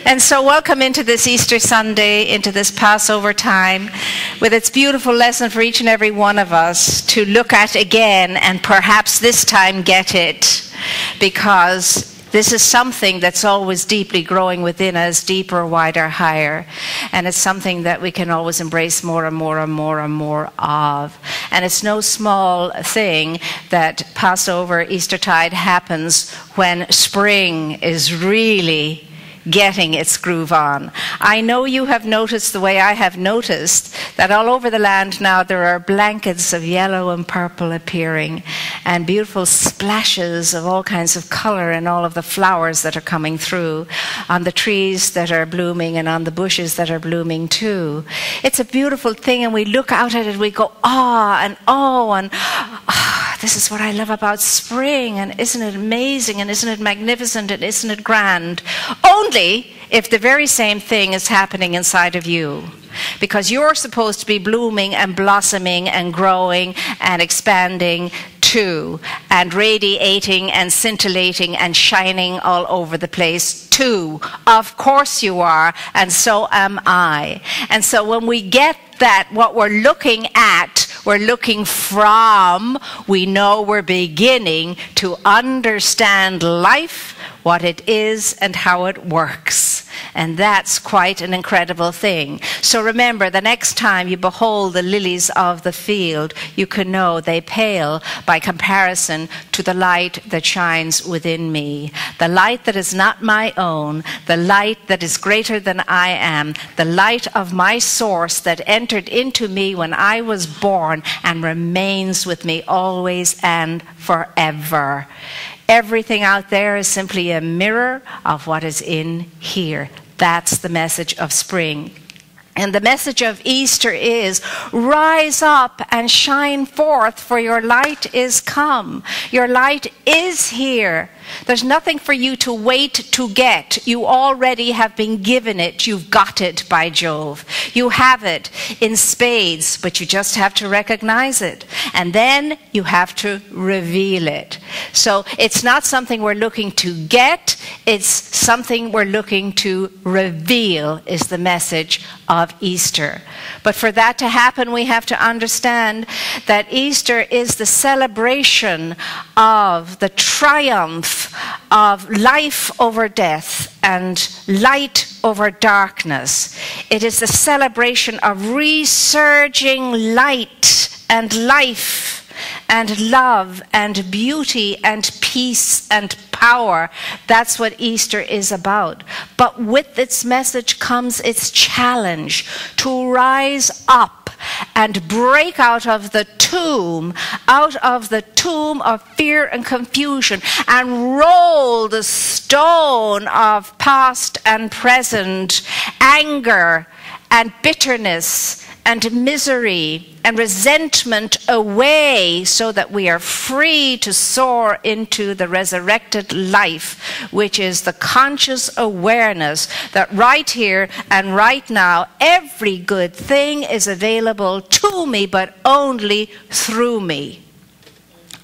And so welcome into this Easter Sunday, into this Passover time, with its beautiful lesson for each and every one of us to look at again and perhaps this time get it, because this is something that's always deeply growing within us, deeper, wider, higher. And it's something that we can always embrace more and more and more and more of. And it's no small thing that Passover, Eastertide happens when spring is really getting its groove on. I know you have noticed the way I have noticed that all over the land now there are blankets of yellow and purple appearing, and beautiful splashes of all kinds of color in all of the flowers that are coming through on the trees that are blooming and on the bushes that are blooming too. It's a beautiful thing, and we look out at it, we go and this is what I love about spring, and isn't it amazing, and isn't it magnificent, and isn't it grand? Only if the very same thing is happening inside of you. Because you're supposed to be blooming and blossoming and growing and expanding too, and radiating and scintillating and shining all over the place too. Of course you are, and so am I. And so when we get that, what we're looking at, we're looking from, we know we're beginning to understand life, what it is and how it works. And that's quite an incredible thing. So remember, the next time you behold the lilies of the field, you can know they pale by comparison to the light that shines within me. The light that is not my own, the light that is greater than I am, the light of my source that entered into me when I was born and remains with me always and forever. Everything out there is simply a mirror of what is in here. That's the message of spring. And the message of Easter is, rise up and shine forth, for your light is come. Your light is here. There's nothing for you to wait to get. You already have been given it. You've got it, by Jove. You have it in spades, but you just have to recognize it. And then you have to reveal it. So it's not something we're looking to get. It's something we're looking to reveal, is the message of Easter. But for that to happen, we have to understand that Easter is the celebration of the triumph of life over death and light over darkness. It is the celebration of resurging light and life and love and beauty and peace and power. That's what Easter is about. But with its message comes its challenge to rise up and break out of the tomb of fear and confusion, and roll the stone of past and present anger and bitterness and misery and resentment away, so that we are free to soar into the resurrected life, which is the conscious awareness that right here and right now, every good thing is available to me, but only through me.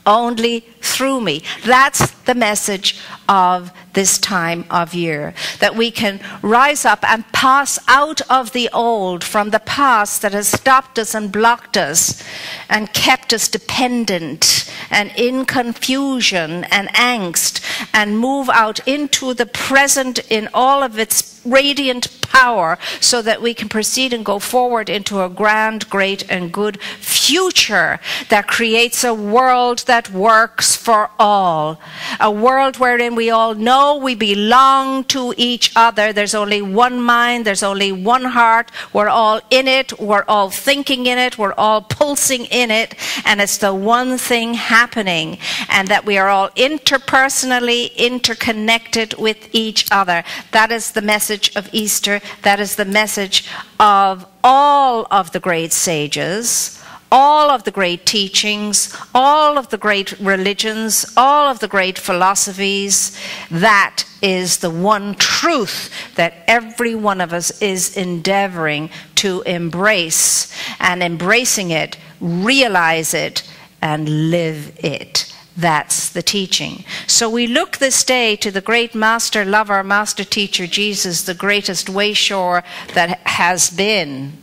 Only through me. That's the message of this time of year. That we can rise up and pass out of the old, from the past that has stopped us and blocked us and kept us dependent and in confusion and angst, and move out into the present in all of its radiant power, so that we can proceed and go forward into a grand, great and good future that creates a world that works for all. A world wherein we all know we belong to each other. There's only one mind, there's only one heart. We're all in it, we're all thinking in it, we're all pulsing in it, and it's the one thing happening. And that we are all interpersonally interconnected with each other. That is the message of Easter. That is the message of all of the great sages, all of the great teachings, all of the great religions, all of the great philosophies. That is the one truth that every one of us is endeavoring to embrace, and embracing it, realize it, and live it. That's the teaching. So we look this day to the great master lover, master teacher, Jesus, the greatest wayshower that has been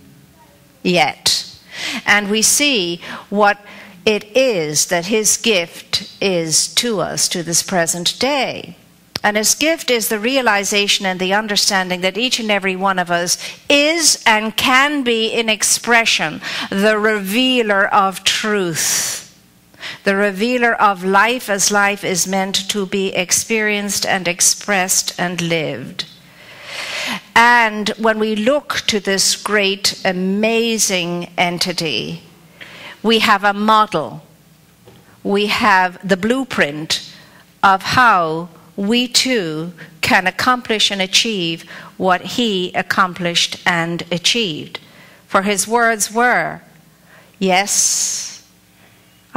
yet. And we see what it is that his gift is to us, to this present day. And his gift is the realization and the understanding that each and every one of us is and can be in expression the revealer of truth. The revealer of life as life is meant to be experienced and expressed and lived. And when we look to this great, amazing entity, we have a model. We have the blueprint of how we too can accomplish and achieve what he accomplished and achieved. For his words were, yes,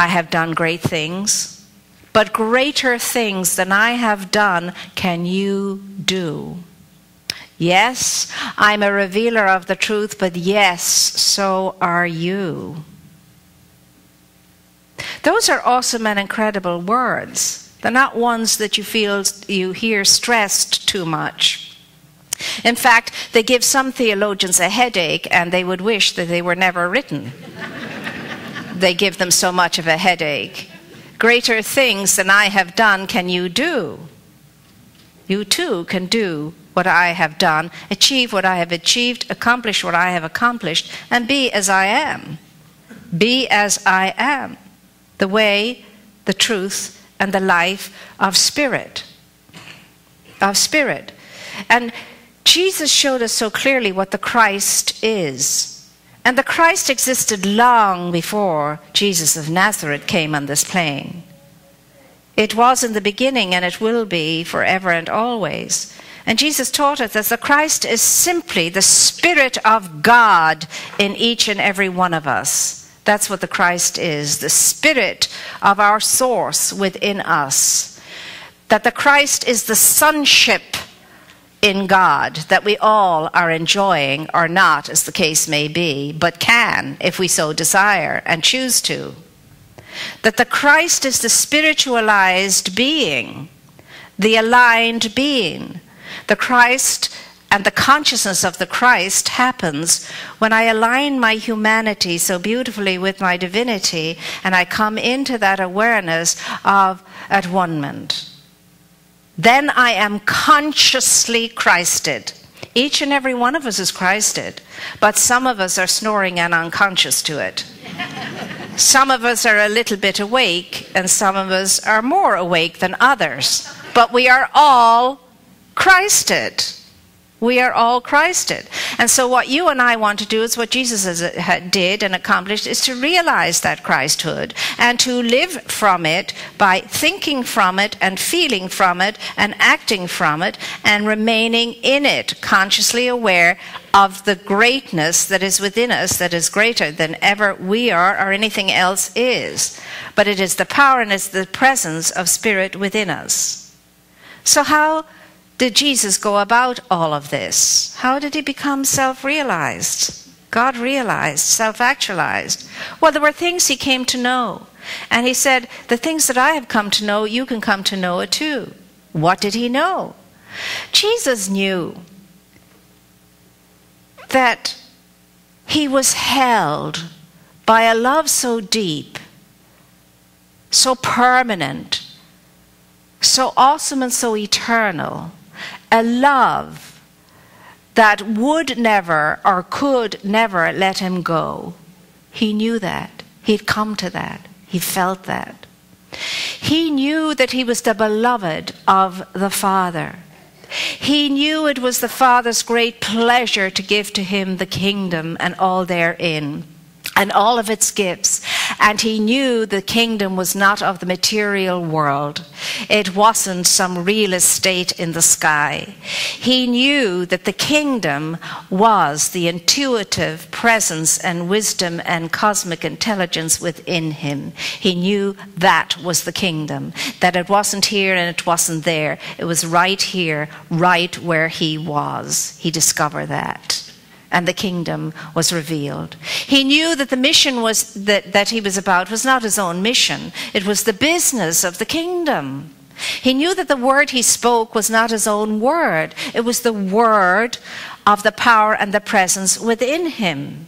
I have done great things, but greater things than I have done can you do. Yes, I'm a revealer of the truth, but yes, so are you. Those are awesome and incredible words. They're not ones that you hear stressed too much. In fact, they give some theologians a headache, and they would wish that they were never written. They give them so much of a headache. Greater things than I have done can you do. You too can do what I have done, achieve what I have achieved, accomplish what I have accomplished, and be as I am. Be as I am. The way, the truth, and the life of spirit. Of spirit. And Jesus showed us so clearly what the Christ is. And the Christ existed long before Jesus of Nazareth came on this plane. It was in the beginning, and it will be forever and always. And Jesus taught us that the Christ is simply the Spirit of God in each and every one of us. That's what the Christ is, the Spirit of our source within us. That the Christ is the sonship in God that we all are enjoying, or not, as the case may be, but can, if we so desire and choose to. That the Christ is the spiritualized being, the aligned being. The Christ and the consciousness of the Christ happens when I align my humanity so beautifully with my divinity, and I come into that awareness of at-one-ment. Then I am consciously Christed. Each and every one of us is Christed, but some of us are snoring and unconscious to it. Some of us are a little bit awake, and some of us are more awake than others. But we are all Christed. We are all Christed. And so what you and I want to do is what Jesus did and accomplished, is to realize that Christhood and to live from it by thinking from it and feeling from it and acting from it and remaining in it, consciously aware of the greatness that is within us, that is greater than ever we are or anything else is. But it is the power and it's the presence of Spirit within us. So how did Jesus go about all of this? How did he become self-realized, God-realized, self-actualized? Well, there were things he came to know. And he said, the things that I have come to know, you can come to know it too. What did he know? Jesus knew that he was held by a love so deep, so permanent, so awesome and so eternal, a love that would never or could never let him go. He knew that. He'd come to that. He felt that. He knew that he was the beloved of the Father. He knew it was the Father's great pleasure to give to him the kingdom and all therein, and all of its gifts. And he knew the kingdom was not of the material world. It wasn't some real estate in the sky. He knew that the kingdom was the intuitive presence and wisdom and cosmic intelligence within him. He knew that was the kingdom, that it wasn't here and it wasn't there. It was right here, right where he was. He discovered that. and the kingdom was revealed. He knew that the mission was that he was about was not his own mission. It was the business of the kingdom. He knew that the word he spoke was not his own word. It was the word of the power and the presence within him.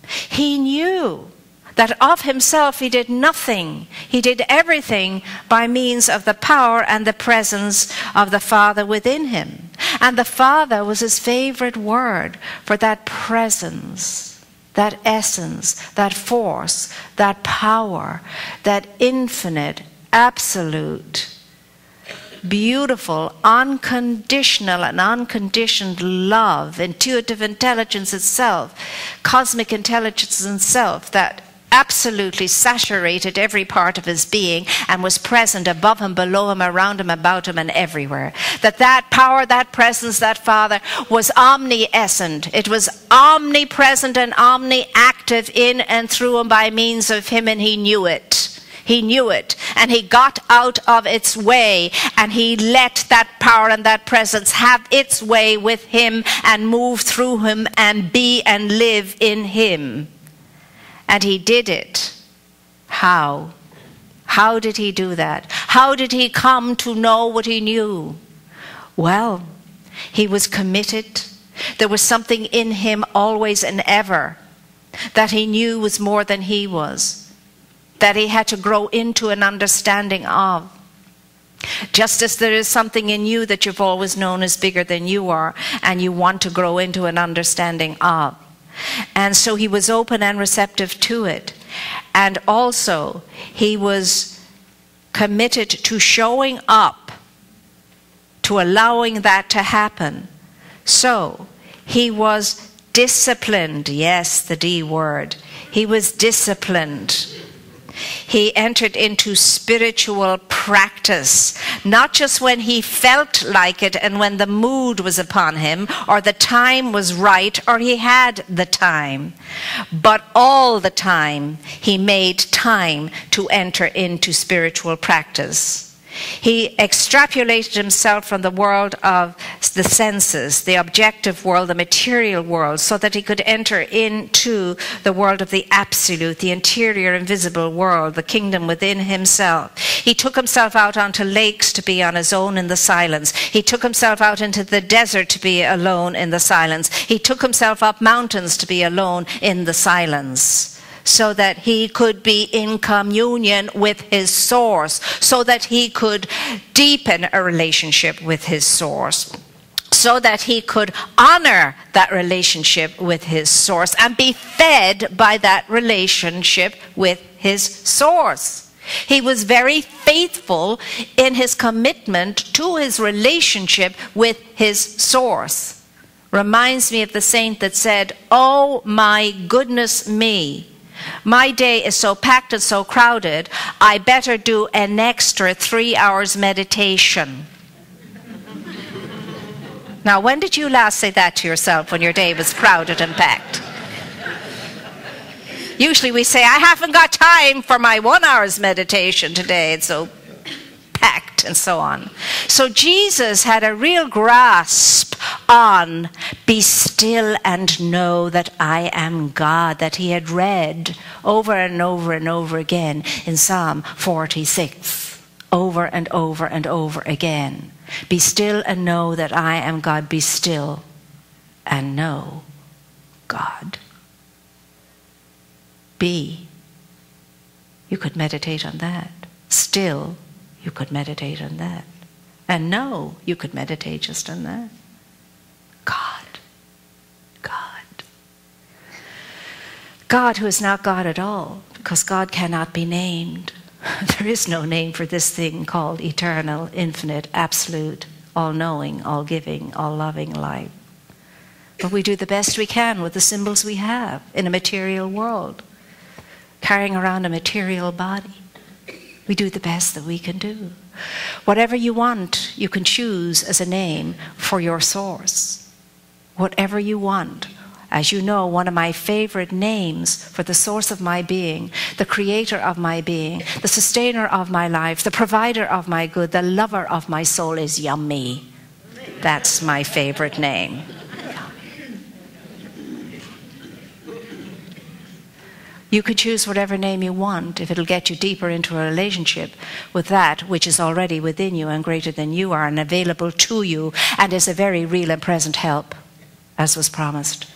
He knew that of himself he did nothing. He did everything by means of the power and the presence of the Father within him. And the Father was his favorite word for that presence, that essence, that force, that power, that infinite, absolute, beautiful, unconditional and unconditioned love, intuitive intelligence itself, cosmic intelligence itself, that absolutely saturated every part of his being and was present above him, below him, around him, about him, and everywhere. That power, that presence, that Father was omniscient. It was omnipresent and omniactive in and through him by means of him, and he knew it. He knew it, and he got out of its way, and he let that power and that presence have its way with him and move through him and be and live in him. And he did it. How? How did he do that? How did he come to know what he knew? Well, he was committed. There was something in him always and ever that he knew was more than he was, that he had to grow into an understanding of. Just as there is something in you that you've always known is bigger than you are, and you want to grow into an understanding of. And so he was open and receptive to it. And also, he was committed to showing up, to allowing that to happen. So, he was disciplined. Yes, the D word. He was disciplined. He entered into spiritual practice, not just when he felt like it and when the mood was upon him or the time was right or he had the time, but all the time he made time to enter into spiritual practice. He extrapolated himself from the world of the senses, the objective world, the material world, so that he could enter into the world of the absolute, the interior invisible world, the kingdom within himself. He took himself out onto lakes to be on his own in the silence. He took himself out into the desert to be alone in the silence. He took himself up mountains to be alone in the silence, so that he could be in communion with his source, so that he could deepen a relationship with his source, so that he could honor that relationship with his source and be fed by that relationship with his source. He was very faithful in his commitment to his relationship with his source. Reminds me of the saint that said, "Oh my goodness me, my day is so packed and so crowded, I better do an extra 3 hours meditation." Now, when did you last say that to yourself when your day was crowded and packed? Usually we say, "I haven't got time for my 1 hour's meditation today. It's so packed," and so on. So Jesus had a real grasp on "be still and know that I am God," that he had read over and over and over again in Psalm 46, over and over and over again. Be still and know that I am God. Be still and know God. Be. You could meditate on that. Still, you could meditate on that. And know, you could meditate just on that. God. God. God who is not God at all, because God cannot be named. There is no name for this thing called eternal, infinite, absolute, all-knowing, all-giving, all-loving life. But we do the best we can with the symbols we have in a material world, carrying around a material body. We do the best that we can do. Whatever you want, you can choose as a name for your source. Whatever you want. As you know, one of my favorite names for the source of my being, the creator of my being, the sustainer of my life, the provider of my good, the lover of my soul is Yummy. That's my favorite name. You could choose whatever name you want if it'll get you deeper into a relationship with that which is already within you and greater than you are and available to you and is a very real and present help, as was promised.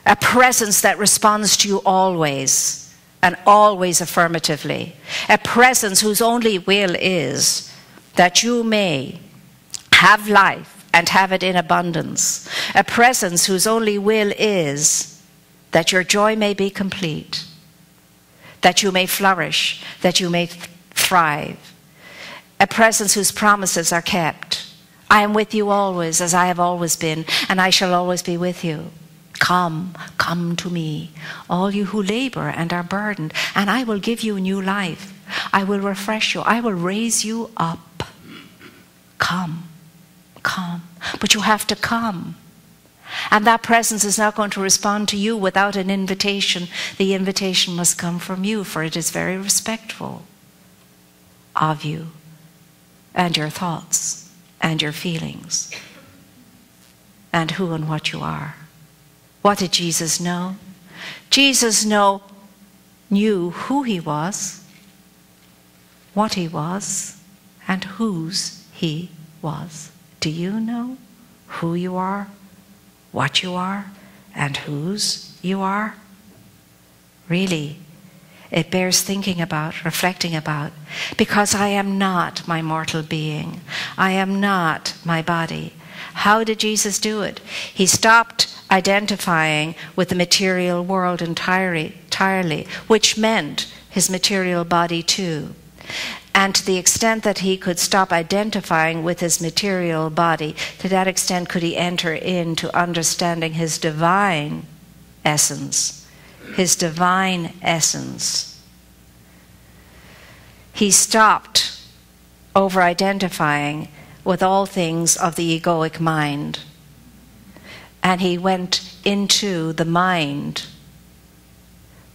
A presence that responds to you always and always affirmatively. A presence whose only will is that you may have life and have it in abundance. A presence whose only will is that your joy may be complete, that you may flourish, that you may thrive. A presence whose promises are kept. I am with you always, as I have always been, and I shall always be with you. Come, come to me, all you who labor and are burdened, and I will give you new life. I will refresh you. I will raise you up. Come, come. But you have to come. And that presence is not going to respond to you without an invitation. The invitation must come from you, for it is very respectful of you and your thoughts and your feelings and who and what you are. What did Jesus know? Jesus knew who he was, what he was, and whose he was. Do you know who you are, what you are, and whose you are? Really, it bears thinking about, reflecting about, because I am not my mortal being. I am not my body. How did Jesus do it? He stopped identifying with the material world entirely, which meant his material body too. And to the extent that he could stop identifying with his material body, to that extent could he enter into understanding his divine essence. His divine essence. He stopped over-identifying with all things of the egoic mind. And he went into the mind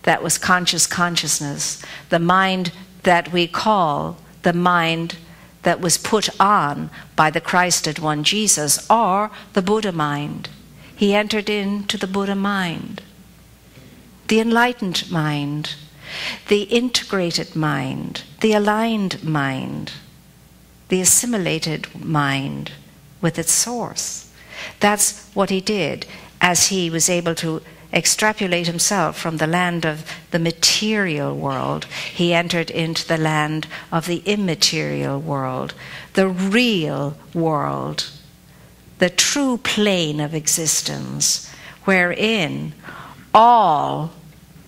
that was conscious consciousness, the mind that we call the mind that was put on by the Christed one, Jesus, or the Buddha mind. He entered into the Buddha mind, the enlightened mind, the integrated mind, the aligned mind, the assimilated mind with its source. That's what he did as he was able to extrapolate himself from the land of the material world. He entered into the land of the immaterial world, the real world, the true plane of existence, wherein all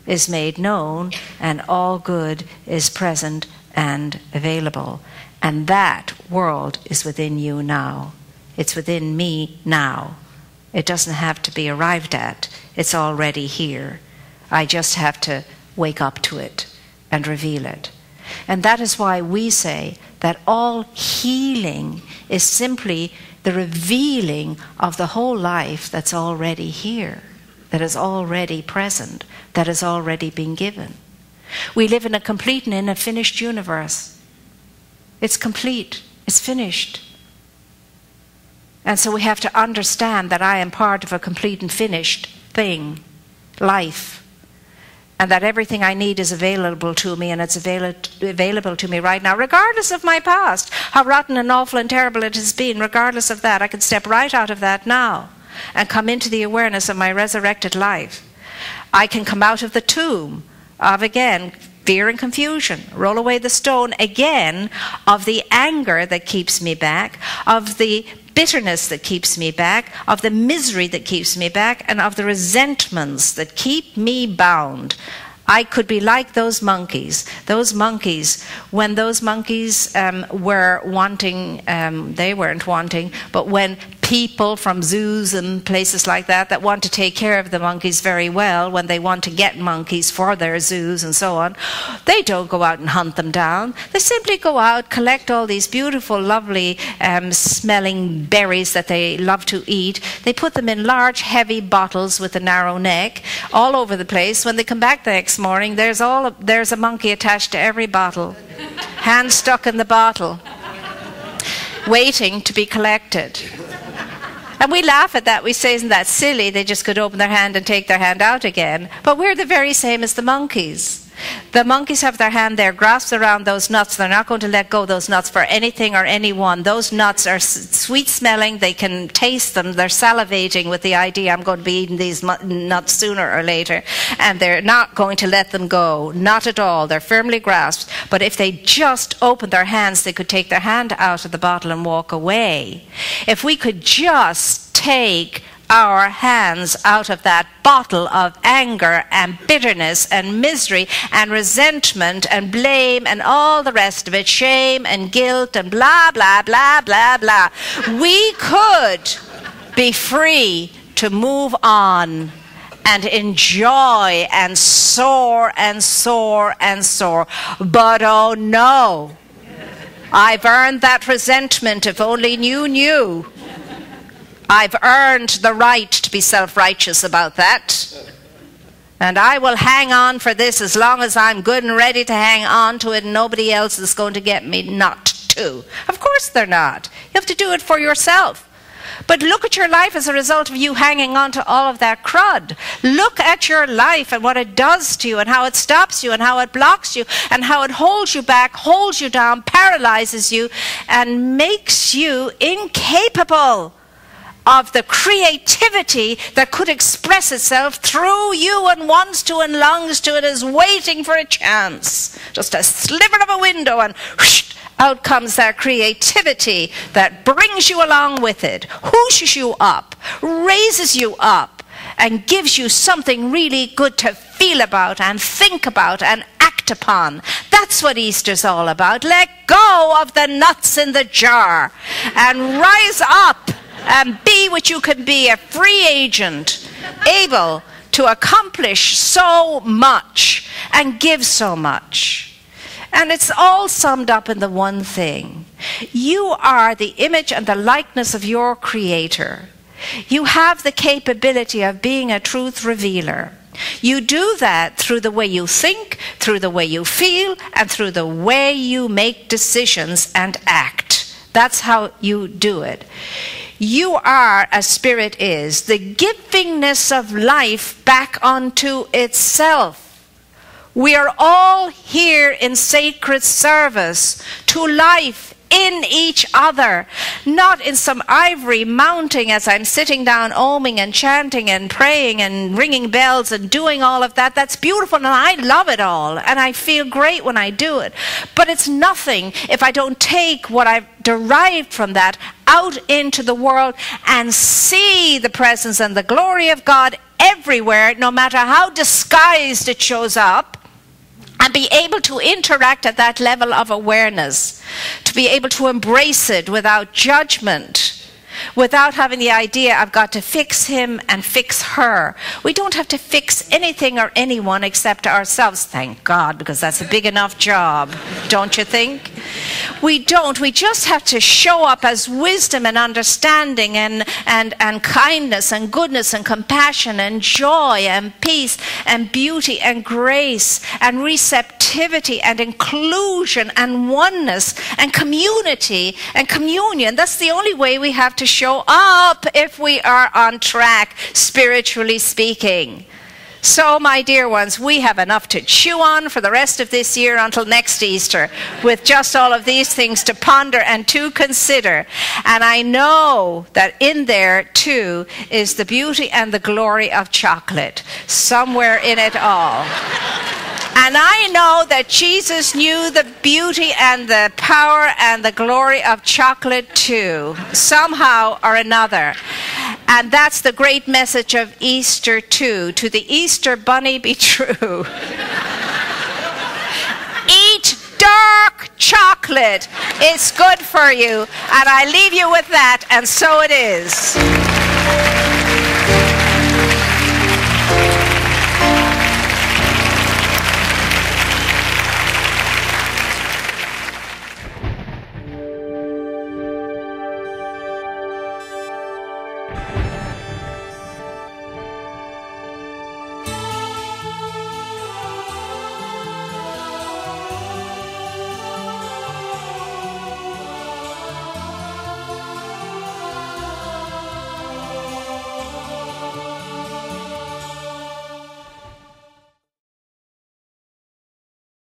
is made known and all good is present and available. And that world is within you now. It's within me now. It doesn't have to be arrived at. It's already here. I just have to wake up to it and reveal it. And that is why we say that all healing is simply the revealing of the whole life that's already here, that is already present, that has already been given. We live in a complete and in a finished universe. It's complete. It's finished. And so we have to understand that I am part of a complete and finished thing, life, and that everything I need is available to me, and it's available to me right now, regardless of my past, how rotten and awful and terrible it has been. Regardless of that, I can step right out of that now and come into the awareness of my resurrected life. I can come out of the tomb of, again, fear and confusion, roll away the stone again of the anger that keeps me back, of the bitterness that keeps me back, of the misery that keeps me back, and of the resentments that keep me bound. I could be like those monkeys. Those monkeys, when those monkeys were wanting, they weren't wanting, but when people from zoos and places like that want to take care of the monkeys very well, when they want to get monkeys for their zoos and so on, they don't go out and hunt them down. They simply go out, collect all these beautiful, lovely smelling berries that they love to eat. They put them in large, heavy bottles with a narrow neck all over the place. When they come back the next morning, there's a monkey attached to every bottle, hand stuck in the bottle, waiting to be collected. And we laugh at that. We say, isn't that silly? They just could open their hand and take their hand out again. But we're the very same as the monkeys. The monkeys have their hand there, grasps around those nuts. They're not going to let go of those nuts for anything or anyone. Those nuts are sweet smelling. They can taste them. They're salivating with the idea, I'm going to be eating these nuts sooner or later. And they're not going to let them go. Not at all. They're firmly grasped. But if they just opened their hands, they could take their hand out of the bottle and walk away. If we could just take our hands out of that bottle of anger and bitterness and misery and resentment and blame and all the rest of it, shame and guilt and blah, blah, blah, blah, blah, we could be free to move on and enjoy and soar and soar and soar. But oh no, I've earned that resentment. If only you knew. I've earned the right to be self-righteous about that. And I will hang on for this as long as I'm good and ready to hang on to it, and nobody else is going to get me not to. Of course they're not. You have to do it for yourself. But look at your life as a result of you hanging on to all of that crud. Look at your life and what it does to you and how it stops you and how it blocks you and how it holds you back, holds you down, paralyzes you, and makes you incapable of the creativity that could express itself through you and wants to and longs to and is waiting for a chance. Just a sliver of a window and whoosh, out comes that creativity that brings you along with it, whooshes you up, raises you up, and gives you something really good to feel about and think about and act upon. That's what Easter's all about. Let go of the nuts in the jar and rise up and be what you can be, a free agent, able to accomplish so much and give so much. And it's all summed up in the one thing. You are the image and the likeness of your Creator. You have the capability of being a truth revealer. You do that through the way you think, through the way you feel, and through the way you make decisions and act. That's how you do it. You are, as spirit is, the givingness of life back onto itself. We are all here in sacred service to life in each other, not in some ivory mounting as I'm sitting down oming and chanting and praying and ringing bells and doing all of that. That's beautiful and I love it all and I feel great when I do it. But it's nothing if I don't take what I've derived from that out into the world and see the presence and the glory of God everywhere, no matter how disguised it shows up. And be able to interact at that level of awareness, to be able to embrace it without judgment, without having the idea I've got to fix him and fix her. We don't have to fix anything or anyone except ourselves, thank God, because that's a big enough job, don't you think? We don't. We just have to show up as wisdom and understanding and kindness and goodness and compassion and joy and peace and beauty and grace and receptivity and inclusion and oneness and community and communion. That's the only way we have to show up if we are on track, spiritually speaking. So, my dear ones, we have enough to chew on for the rest of this year until next Easter, with just all of these things to ponder and to consider. And I know that in there, too, is the beauty and the glory of chocolate, somewhere in it all. And I know that Jesus knew the beauty and the power and the glory of chocolate too, somehow or another. And that's the great message of Easter too. To the Easter bunny be true. Eat dark chocolate. It's good for you. And I leave you with that, and so it is.